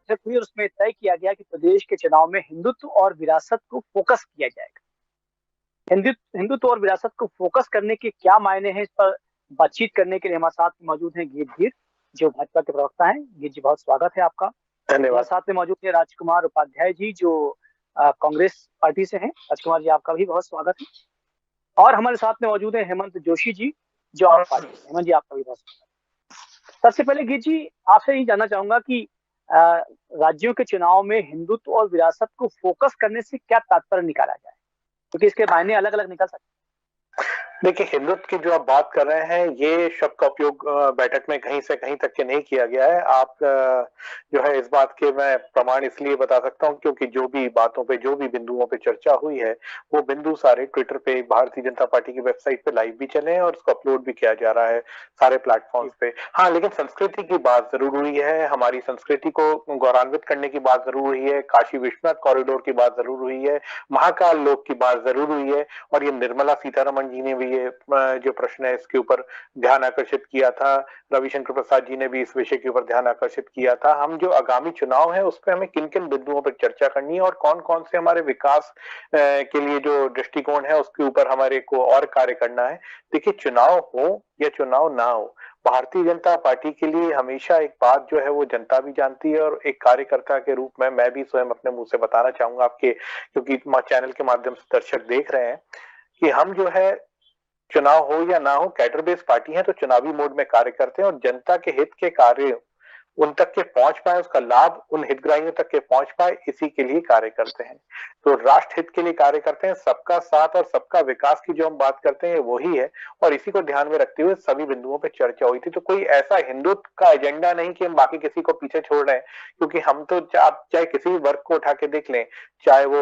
बैठक हुई और उसमें तय किया गया कि प्रदेश के चुनाव में हिंदुत्व और विरासत को फोकस किया जाएगा। हिंदुत्व और विरासत को फोकस करने के क्या मायने हैं, इस पर बातचीत करने के लिए हमारे साथ मौजूद हैं गीत धीर, जो भाजपा के प्रवक्ता हैं। गीत जी, बहुत स्वागत है आपका। हमारे धन्यवाद। साथ में मौजूद है राजकुमार उपाध्याय जी, जो कांग्रेस पार्टी से हैं। राजकुमार जी, आपका भी बहुत स्वागत है। और हमारे साथ में मौजूद है हेमंत जोशी जी, जो आप पार्टी से। हेमंत जी, आपका भी बहुत स्वागत है। सबसे पहले गीत जी, आपसे ही जानना चाहूंगा कि अ, राज्यों के चुनाव में हिंदुत्व और विरासत को फोकस करने से क्या तात्पर्य निकाला जाए, क्योंकि इसके मायने अलग अलग निकल सकते देखिए, हिंदुत्व की जो आप बात कर रहे हैं, ये शब्द का उपयोग बैठक में कहीं से कहीं तक के नहीं किया गया है। आप जो है इस बात के मैं प्रमाण इसलिए बता सकता हूँ क्योंकि जो भी बातों पे, जो भी बिंदुओं पे चर्चा हुई है, वो बिंदु सारे ट्विटर पे, भारतीय जनता पार्टी की वेबसाइट पे लाइव भी चले हैं और उसको अपलोड भी किया जा रहा है सारे प्लेटफॉर्म्स पे। हाँ, लेकिन संस्कृति की बात जरूर हुई है, हमारी संस्कृति को गौरवान्वित करने की बात जरूर हुई है, काशी विश्वनाथ कॉरिडोर की बात जरूर हुई है, महाकाल लोक की बात जरूर हुई है, और ये निर्मला सीतारमण जी ने भी ये जो प्रश्न है इसके ऊपर ध्यान आकर्षित किया था। रविशंकर प्रसाद जी ने भी इस विषय के ऊपर ध्यान आकर्षित किया था। हम जो आगामी चुनाव है उस पर हमें किन किन बिंदुओं पर चर्चा करनी है और कौन कौन से हमारे विकास के लिए जो दृष्टिकोण है उसके ऊपर हमारे को और कार्य करना है। देखिए, चुनाव हो या चुनाव ना हो, भारतीय जनता पार्टी के लिए हमेशा एक बात जो है वो जनता भी जानती है, और एक कार्यकर्ता के रूप में मैं भी स्वयं अपने मुंह से बताना चाहूंगा आपके, क्योंकि चैनल के माध्यम से दर्शक देख रहे हैं, कि हम जो है चुनाव हो या ना हो, कैडर बेस्ड पार्टी है, तो चुनावी मोड में कार्य करते हैं और जनता के हित के कार्य उन तक के पहुंच पाए, उसका लाभ उन हितग्राहियों तक के पहुंच पाए, इसी के लिए कार्य करते हैं। तो राष्ट्र हित के लिए कार्य करते हैं। सबका साथ और सबका विकास की जो हम बात करते हैं वही है, और इसी को ध्यान में रखते हुए सभी बिंदुओं पर चर्चा हुई थी। तो कोई ऐसा हिंदुत्व का एजेंडा नहीं कि हम बाकी किसी को पीछे छोड़ रहे हैं, क्योंकि हम तो आप चाहे किसी भी वर्ग को उठा के देख लें, चाहे वो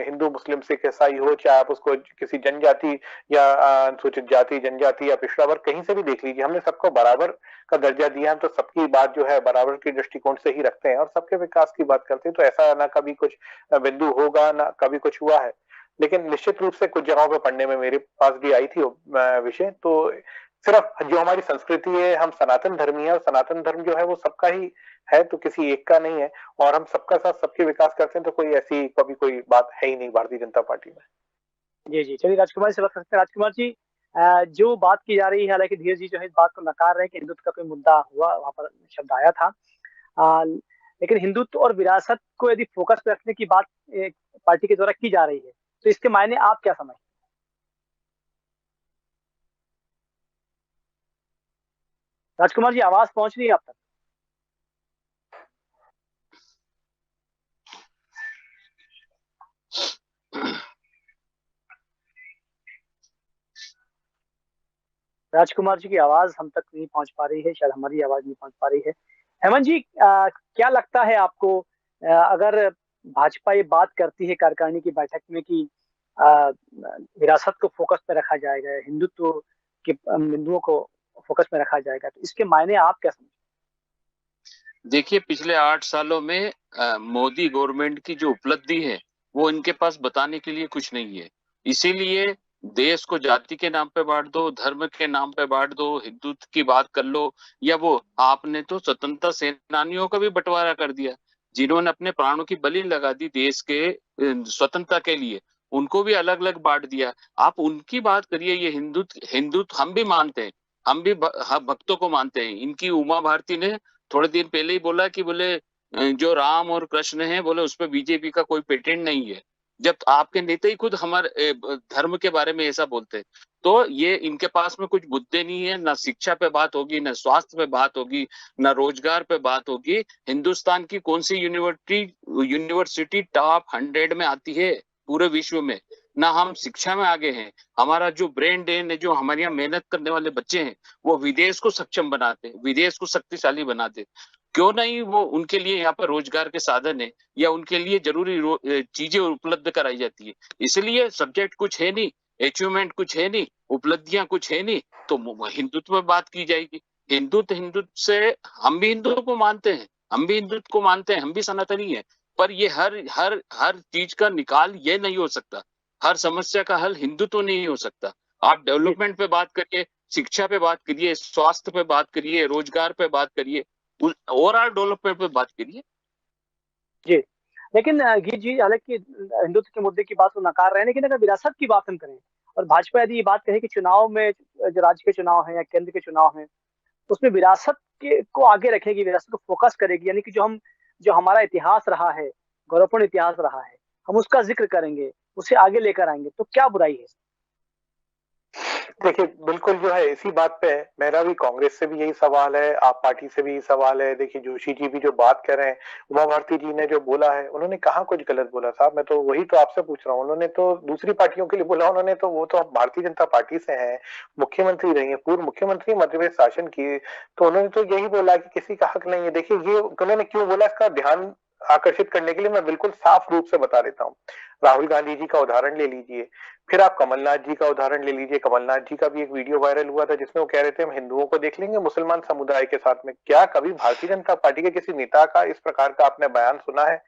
हिंदू मुस्लिम सिख ईसाई हो, चाहे आप उसको किसी जनजाति या अनुसूचित जाति, जनजाति या पिछड़ा वर्ग कहीं से भी देख लीजिए, हमने सबको बराबर का दर्जा दिया है। तो सबकी बात जो है बराबर के दृष्टिकोण से ही रखते हैं और सबके विकास की बात करते हैं। तो ऐसा ना कभी कुछ बिंदु होगा, ना कभी कुछ हुआ है। लेकिन निश्चित रूप से कुछ जगहों पर पढ़ने में मेरे पास भी आई थी विषय, तो सिर्फ जो हमारी संस्कृति है, हम सनातन धर्मी है, और सनातन धर्म जो है वो सबका ही है, तो किसी एक का नहीं है, और हम सबका साथ सबके विकास करते हैं। तो कोई ऐसी कभी कोई बात है ही नहीं भारतीय जनता पार्टी में। हैं। जी जी, चलिए राजकुमार से बात करते हैं। राजकुमार जी, जो बात की जा रही है, हालांकि धीरज जी जो है इस बात को नकार रहे हैं कि हिंदुत्व का कोई मुद्दा हुआ, वहां पर शब्द आया था। लेकिन हिंदुत्व और विरासत को यदि फोकस पे रखने की बात एक पार्टी के द्वारा की जा रही है, तो इसके मायने आप क्या समझते हैं? राजकुमार जी, आवाज पहुंच रही है आप तक? राजकुमार जी की आवाज हम तक नहीं पहुंच पा रही है, शायद हमारी आवाज नहीं पहुंच पा रही है। हेमंत जी, क्या लगता है आपको, अगर भाजपा ये बात करती है कार्यकारिणी की बैठक में कि विरासत को फोकस पे रखा जाएगा, हिंदुत्व के बिंदुओं को फोकस में रखा जाएगा, तो इसके मायने आप क्या समझते देखिए, पिछले 8 सालों में मोदी गवर्नमेंट की जो उपलब्धि है वो इनके पास बताने के लिए कुछ नहीं है। इसीलिए देश को जाति के नाम पे बांट दो, धर्म के नाम पे बांट दो, हिंदुत्व की बात कर लो, या वो आपने तो स्वतंत्रता सेनानियों का भी बंटवारा कर दिया, जिन्होंने अपने प्राणों की बलि लगा दी देश के स्वतंत्रता के लिए, उनको भी अलग अलग बांट दिया। आप उनकी बात करिए। ये हिंदुत्व हिंदुत्व हम भी मानते हैं, हम भी भक्तों को मानते हैं। इनकी उमा भारती ने थोड़े दिन पहले ही बोला कि बोले जो राम और कृष्ण है, बोले उसपे बीजेपी का कोई पेटेंट नहीं है, जब आपके नेता ही खुद हमारे धर्म के बारे में ऐसा बोलते हैं। तो ये इनके पास में कुछ मुद्दे नहीं है, ना शिक्षा पे बात होगी, ना स्वास्थ्य पे बात होगी, ना रोजगार पे बात होगी। हिंदुस्तान की कौन सी यूनिवर्सिटी टॉप 100 में आती है पूरे विश्व में? ना हम शिक्षा में आगे हैं। हमारा जो ब्रेन ड्रेन है, जो हमारे यहाँ मेहनत करने वाले बच्चे हैं, वो विदेश को सक्षम बनाते, विदेश को शक्तिशाली बनाते। क्यों नहीं वो उनके लिए यहाँ पर रोजगार के साधन है, या उनके लिए जरूरी चीजें उपलब्ध कराई जाती है। इसलिए सब्जेक्ट कुछ है नहीं, अचीवमेंट कुछ है नहीं, उपलब्धियां कुछ है नहीं, तो हिंदुत्व में बात की जाएगी। हिंदुत्व से हम भी हिंदुत्व को मानते हैं, हम भी हिंदुत्व को मानते हैं, हम भी सनातनी है। पर ये हर हर हर चीज का निकाल ये नहीं हो सकता, हर समस्या का हल हिंदुत्व नहीं हो सकता। आप हैं? डेवलपमेंट पे बात करिए, शिक्षा पे बात करिए, स्वास्थ्य पे बात करिए, रोजगार पे बात करिए, ओवरऑल डेवलपमेंट पे बात करिए। जी। लेकिन गीत जी, हालांकि हिंदुत्व के मुद्दे की बात तो नकार रहे हैं, लेकिन अगर विरासत की बात हम करें और भाजपा यदि ये बात कहे कि चुनाव में, जो राज्य के चुनाव है या केंद्र के चुनाव है, उसमें विरासत के को आगे रखेगी, विरासत को फोकस करेगी, यानी कि जो हमारा इतिहास रहा है, गौरवपूर्ण इतिहास रहा है, हम उसका जिक्र करेंगे, उसे आगे लेकर आएंगे, तो क्या बुराई है? देखिए, बिल्कुल जो है इसी बात पे मेरा भी कांग्रेस से भी यही सवाल है, आप पार्टी से भी यही सवाल है। देखिए, जोशी जी भी जो बात कर रहे हैं, उमा भारती जी ने जो बोला है, उन्होंने कहाँ कुछ गलत बोला साहब? मैं तो वही तो आपसे पूछ रहा हूँ। उन्होंने तो दूसरी पार्टियों के लिए बोला, उन्होंने तो, वो तो भारतीय जनता पार्टी से हैं, मुख्यमंत्री रही है, पूर्व मुख्यमंत्री मध्य प्रदेश शासन की, तो उन्होंने तो यही बोला कि किसी का हक नहीं है। देखिए, ये उन्होंने क्यों बोला, इसका ध्यान आकर्षित करने के लिए मैं बिल्कुल साफ रूप से बता देता हूँ। राहुल गांधी जी का उदाहरण ले लीजिए, फिर आप कमलनाथ जी का उदाहरण ले लीजिए। कमलनाथ जी का भी एक वीडियो वायरल हुआ था जिसमें वो कह रहे थे हम हिंदुओं को देख लेंगे मुसलमान समुदाय के साथ में। क्या कभी भारतीय जनता पार्टी के किसी नेता का इस प्रकार का आपने बयान सुना है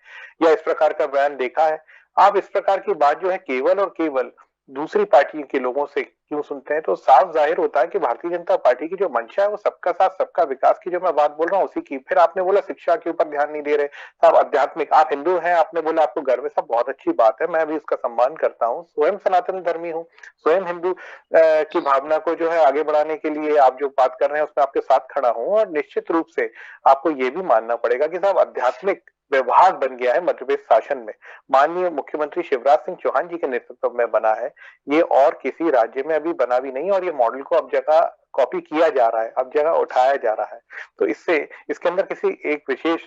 या इस प्रकार का बयान देखा है? आप इस प्रकार की बात जो है केवल और केवल दूसरी पार्टी के लोगों से क्यों सुनते हैं? तो साफ जाहिर होता है कि भारतीय जनता पार्टी की जो मंशा है वो सबका साथ सबका विकास की, जो मैं बात बोल रहा हूँ उसी की। फिर आपने बोला शिक्षा के ऊपर ध्यान नहीं दे रहे साहब, आध्यात्मिक, आप हिंदू हैं, आपने बोला आपको गर्व है, सब बहुत अच्छी बात है, मैं भी इसका सम्मान करता हूँ, स्वयं सनातन धर्मी हूँ, स्वयं हिंदू की भावना को जो है आगे बढ़ाने के लिए आप जो बात कर रहे हैं उसमें आपके साथ खड़ा हूँ। और निश्चित रूप से आपको ये भी मानना पड़ेगा कि साहब आध्यात्मिक विभाग बन गया है मध्य प्रदेश शासन में, माननीय मुख्यमंत्री शिवराज सिंह चौहान जी के नेतृत्व में बना है ये, और किसी राज्य में अभी बना भी नहीं, और ये मॉडल को अब जगह कॉपी किया जा रहा है, अब जगह उठाया जा रहा है। तो इससे, इसके अंदर किसी एक विशेष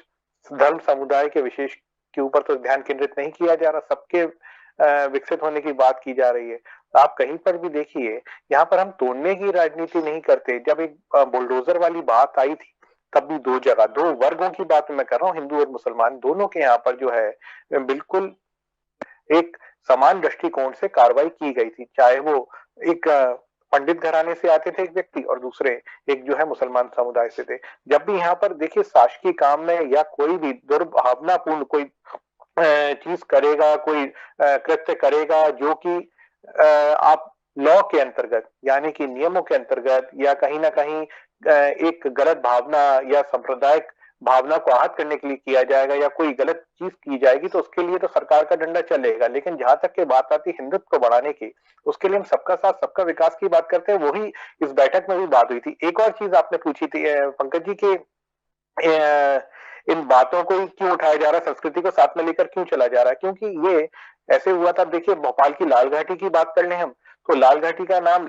धर्म समुदाय के विशेष के ऊपर तो ध्यान केंद्रित नहीं किया जा रहा, सबके विकसित होने की बात की जा रही है। आप कहीं पर भी देखिए, यहाँ पर हम तोड़ने की राजनीति नहीं करते। जब एक बुलडोजर वाली बात आई थी तब भी दो जगह, दो वर्गों की बात मैं कर रहा हूँ, हिंदू और मुसलमान दोनों के यहाँ पर जो है बिल्कुल एक समान दृष्टिकोण से कार्रवाई की गई थी। चाहे वो एक पंडित घराने से आते थे एक व्यक्ति और दूसरे एक जो है मुसलमान समुदाय से थे। जब भी यहाँ पर देखिए शासकीय काम में या कोई भी दुर्भावनापूर्ण कोई चीज करेगा, कोई कृत्य करेगा जो कि आप लॉ के अंतर्गत यानी कि नियमों के अंतर्गत या कहीं ना कहीं एक गलत भावना या सांप्रदायिक भावना को आहत करने के लिए किया जाएगा या कोई गलत चीज की जाएगी तो उसके लिए तो सरकार का डंडा चलेगा। लेकिन जहां तक के बात आती है हिंदुत्व को बढ़ाने की, उसके लिए हम सबका साथ सबका विकास की बात करते हैं। वही इस बैठक में भी बात हुई थी। एक और चीज आपने पूछी थी पंकज जी के, इन बातों को क्यों उठाया जा रहा है, संस्कृति को साथ में लेकर क्यों चला जा रहा है? क्योंकि ये ऐसे हुआ था। देखिए, भोपाल की लाल घाटी की बात कर लें हम, तो लाल घाटी का नाम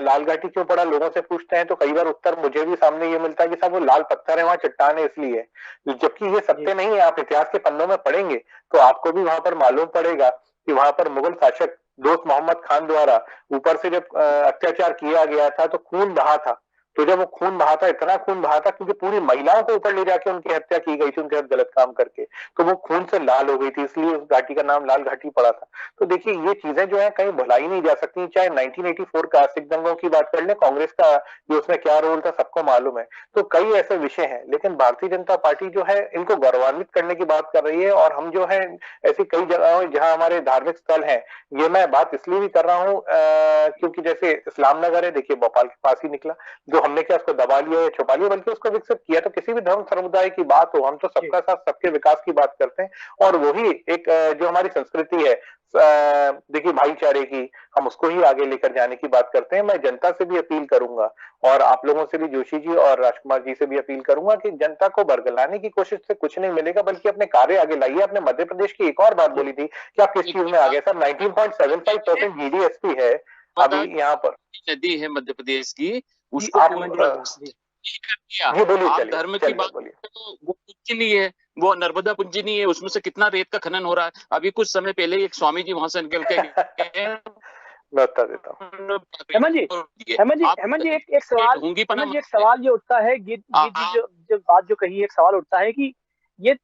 लाल घाटी क्यों पड़ा, लोगों से पूछते हैं तो कई बार उत्तर मुझे भी सामने ये मिलता है कि साहब वो लाल पत्थर है, वहां चट्टान है इसलिए, जबकि ये सत्य नहीं है। आप इतिहास के पन्नों में पढ़ेंगे तो आपको भी वहां पर मालूम पड़ेगा कि वहां पर मुगल शासक दोस्त मोहम्मद खान द्वारा ऊपर से जब अत्याचार किया गया था तो खून बहा था। तो जब वो खून बहा था, इतना खून बहा था क्योंकि पूरी महिलाओं को ऊपर ले जाके उनकी हत्या की गई थी उनके साथ गलत काम करके, तो वो खून से लाल हो गई थी, इसलिए उस घाटी का नाम लाल घाटी पड़ा था। तो देखिए, ये चीजें जो है कहीं भुलाई नहीं जा सकती। चाहे 1984 का सिख दंगों की बात कर ले, कांग्रेस का जो उसमें क्या रोल था सबको मालूम है। तो कई ऐसे विषय हैं, लेकिन भारतीय जनता पार्टी जो है इनको गौरवान्वित करने की बात कर रही है। और हम जो है ऐसी कई जगह जहां हमारे धार्मिक स्थल है, ये मैं बात इसलिए भी कर रहा हूँ क्योंकि जैसे इस्लाम नगर है, देखिए भोपाल के पास ही निकला, जो हमने क्या उसको दबा लिया या छुपा लिया, बल्कि उसको विकसित किया। तो किसी भी धर्म समुदाय की बात हो, हम तो सबका साथ सबके विकास की बात करते हैं। और वही एक जो हमारी संस्कृति है देखिए भाईचारे की, हम उसको ही आगे लेकर जाने की बात करते हैं। मैं जनता से भी अपील करूंगा और आप लोगों से भी, जोशी जी और राजकुमार जी से भी अपील करूंगा कि जनता को बरगलाने की कोशिश से कुछ नहीं मिलेगा, बल्कि अपने कार्य आगे लाइए। आपने मध्य प्रदेश की एक और बात बोली थी कि आप किस चीज में आगे, सर 19.75% जीडीएसपी है अभी यहाँ पर। नदी है मध्य प्रदेश की, उसको आप धर्म की बात तो वो पूजनीय है, वो नर्मदा पुंजनी है, उसमें से कितना रेत का खनन हो रहा है। अभी कुछ समय पहले एक स्वामी जी वहां से निकल के मैं उत्तर देता हूँ। हेमंत जी एक सवाल ये उठता है, गीत जी जो बात जो कही, एक सवाल उठता है कि ये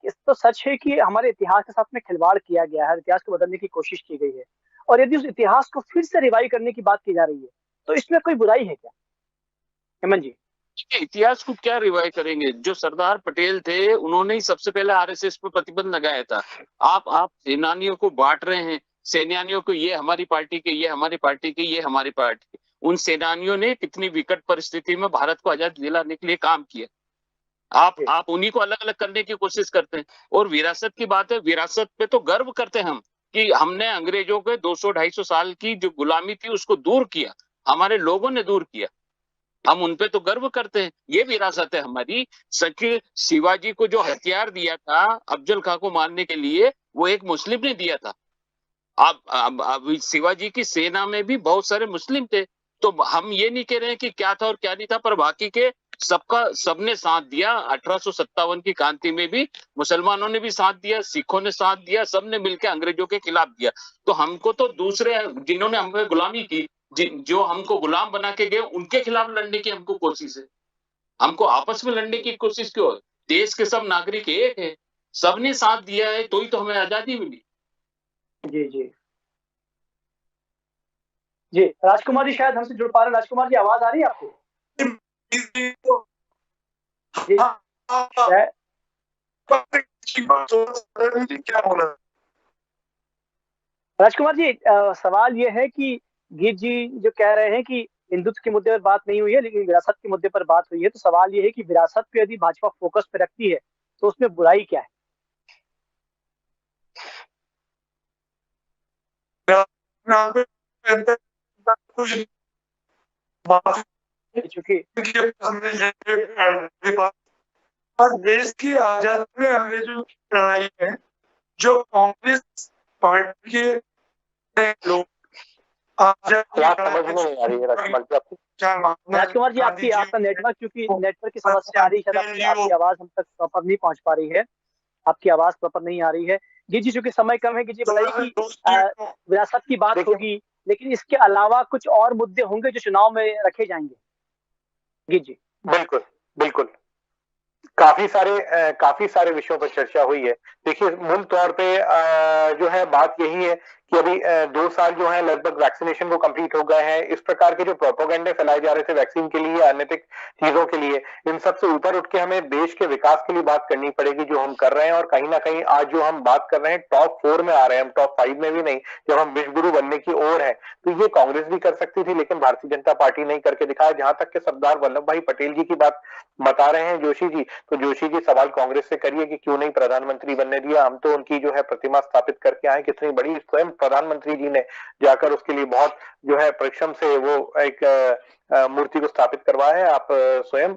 तो सच है कि हमारे इतिहास के साथ में खिलवाड़ किया गया है, इतिहास को बदलने की कोशिश की गई है, और यदि उस इतिहास को फिर से रिवाइव करने की बात की जा रही है तो इसमें कोई बुराई है क्या हेमंत जी? इतिहास को क्या रिवाइव करेंगे? जो सरदार पटेल थे उन्होंने ही सबसे पहले आरएसएस पर प्रतिबंध लगाया था। आप सेनानियों को बांट रहे हैं, सेनानियों को ये हमारी पार्टी के, ये हमारी पार्टी के, ये हमारी पार्टी के। उन सेनानियों ने कितनी विकट परिस्थिति में भारत को आजाद दिलाने के लिए काम किया। आप उन्हीं को अलग अलग करने की कोशिश करते हैं। और विरासत की बात है, विरासत पे तो गर्व करते हैं हम कि हमने अंग्रेजों के 200-250 साल की जो गुलामी थी उसको दूर किया, हमारे लोगों ने दूर किया, हम उन पे तो गर्व करते हैं। ये विरासत है हमारी। सच, शिवाजी को जो हथियार दिया था अफजल खां को मारने के लिए, वो एक मुस्लिम ने दिया था। अब शिवाजी की सेना में भी बहुत सारे मुस्लिम थे, तो हम ये नहीं कह रहे हैं कि क्या था और क्या नहीं था, पर बाकी के सबने साथ दिया। 1857 की क्रांति में भी मुसलमानों ने भी साथ दिया, सिखों ने साथ दिया, सबने मिलकर अंग्रेजों के खिलाफ दिया। तो हमको तो दूसरे जिन्होंने हमें गुलामी की, जो हमको गुलाम बना के गए, उनके खिलाफ लड़ने की हमको कोशिश है। हमको आपस में लड़ने की कोशिश क्यों है? देश के सब नागरिक एक है, सबने साथ दिया है, तो ही तो हमें आजादी मिली। जी जी जी, राजकुमार जी शायद हमसे जुड़ पा रहे हैं। राजकुमार जी, आवाज आ रही है आपको? जी, क्या बोला राजकुमार जी, सवाल ये है कि गीत जी जो कह रहे हैं कि हिंदुत्व के मुद्दे पर बात नहीं हुई है, लेकिन विरासत के मुद्दे पर बात हुई है। तो सवाल ये है कि विरासत पे यदि भाजपा फोकस पे रखती है तो उसमें बुराई क्या है? चूंकि देश की आजादी में हमें जो लड़ाई है, जो कांग्रेस पार्टी के लोग समझ में नहीं आ रही है राजकुमार जी, आपका नेटवर्क, क्योंकि नेटवर्क की समस्या आ रही है, आपकी आवाज हम तक प्रॉपर नहीं पहुंच पा रही है, आपकी आवाज प्रॉपर नहीं आ रही है। जी, चूंकि समय कम है, जी बताइए कि विरासत की बात होगी, लेकिन इसके अलावा कुछ और मुद्दे होंगे जो चुनाव में रखे जाएंगे? जी बिल्कुल बिल्कुल, काफी सारे विषयों पर चर्चा हुई है। देखिए, मूल तौर पे जो है बात यही है कि अभी 2 साल जो है लगभग वैक्सीनेशन को कंप्लीट हो गए हैं। इस प्रकार के जो प्रोपोगंडे फैलाए जा रहे थे वैक्सीन के लिए, अनैतिक चीजों के लिए, इन सब से ऊपर उठ के हमें देश के विकास के लिए बात करनी पड़ेगी, जो हम कर रहे हैं। और कहीं ना कहीं आज जो हम बात कर रहे हैं टॉप 4 में आ रहे हैं, हम टॉप 5 में भी नहीं, जब हम विश्व गुरु बनने की ओर है। तो ये कांग्रेस भी कर सकती थी, लेकिन भारतीय जनता पार्टी नहीं करके दिखाया। जहां तक के सरदार वल्लभ भाई पटेल जी की बात बता रहे हैं जोशी जी, तो जोशी जी सवाल कांग्रेस से करिए कि क्यों नहीं प्रधानमंत्री बनने दिया। हम तो उनकी जो है प्रतिमा स्थापित करके आए, कितनी बड़ी, स्वयं प्रधानमंत्री जी ने जाकर उसके लिए बहुत जो है परिश्रम से वो एक मूर्ति को स्थापित करवाया है। आप स्वयं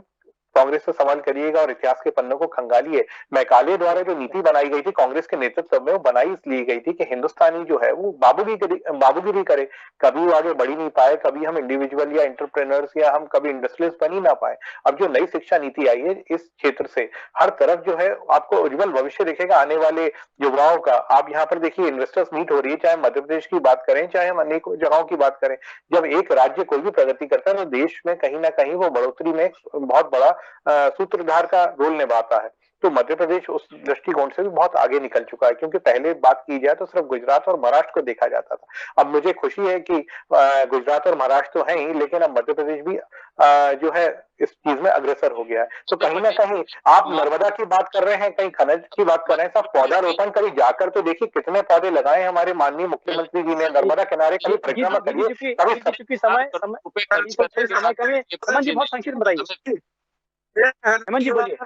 कांग्रेस से सवाल करिएगा और इतिहास के पन्नों को खंगालिए। मैकाले द्वारा जो नीति बनाई गई थी कांग्रेस के नेतृत्व में, वो बनाई इसलिए गई थी कि हिंदुस्तानी जो है वो बाबूगिरी करे, कभी वो आगे बढ़ ही नहीं पाए, कभी हम इंडिविजुअल या एंटरप्रेन्योर्स या हम कभी इंडस्ट्रियलिस्ट बन ही ना पाए। अब जो नई शिक्षा नीति आई है इस क्षेत्र से हर तरफ जो है आपको उज्जवल भविष्य दिखेगा आने वाले युवाओं का। आप यहाँ पर देखिए इन्वेस्टर्स मीट हो रही है, चाहे मध्य प्रदेश की बात करें, चाहे हम अनेक जगहों की बात करें। जब एक राज्य कोई भी प्रगति करता है तो देश में कहीं ना कहीं वो बढ़ोतरी में बहुत बड़ा सूत्रधार का रोल निभाता है। तो मध्य प्रदेश उस दृष्टिकोण से भी बहुत आगे निकल चुका है, क्योंकि पहले बात की जाए तो सिर्फ गुजरात और महाराष्ट्र को देखा जाता था। अब मुझे खुशी है कि गुजरात और महाराष्ट्र तो है ही, लेकिन अब मध्य प्रदेश भी जो है इस चीज में अग्रसर हो गया है। तो कहीं ना कहीं आप नर्मदा की बात कर रहे हैं, कहीं खनन की बात कर रहे हैं, सब पौधारोपण कभी जाकर तो देखिए कितने पौधे लगाए हमारे माननीय मुख्यमंत्री जी ने नर्मदा किनारे। कभी परिक्रमा करिए, कभी समय कमी, हेमंत जी बहुत संक्षिप्त बताइए। हेमंत जी बोलिए।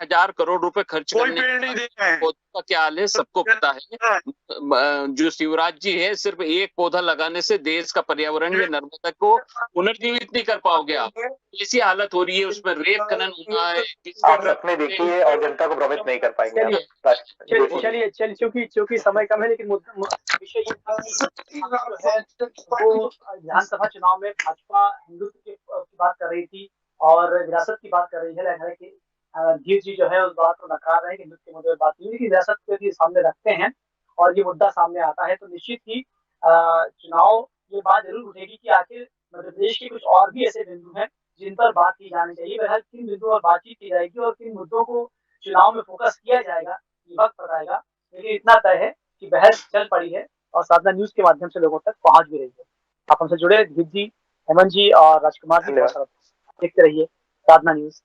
1000 करोड़ रुपए खर्च करने का क्या हाल है सबको पता है। जो शिवराज जी है, सिर्फ एक पौधा लगाने से देश का पर्यावरण या नर्मदा को पुनर्जीवित नहीं कर पाओगे आप। ऐसी हालत हो रही है, उसमें रेत खनन होना है। आप सपने देखिए और जनता को भ्रमित नहीं कर पाएंगे। चलिए चूंकि समय कम है, लेकिन विषय ये था वो विधानसभा चुनाव में भाजपा हिंदुत्व की बात कर रही थी और विरासत की बात कर रही है। हालांकि जीत जी जो है उस बात को नकार रहे हैं कि हिंदुत्व के मुद्दे पर बात नहीं, लेकिन विरासत को यदि सामने रखते हैं और ये मुद्दा सामने आता है तो निश्चित ही चुनाव ये बात जरूर उठेगी कि आखिर मध्य प्रदेश के कुछ और भी ऐसे बिंदु हैं जिन पर बात की जानी चाहिए। बहरहाल किन बिंदुओं पर बातचीत की जाएगी और किन मुद्दों को चुनाव में फोकस किया जाएगा ये वक्त बताएगा। लेकिन इतना तय है कि बहस चल पड़ी है और साधना न्यूज के माध्यम से लोगों तक पहुंच भी रही है। आप हमसे जुड़े, जीत जी, हेमंत जी और राजकुमार जी, देखते रहिए साधना न्यूज।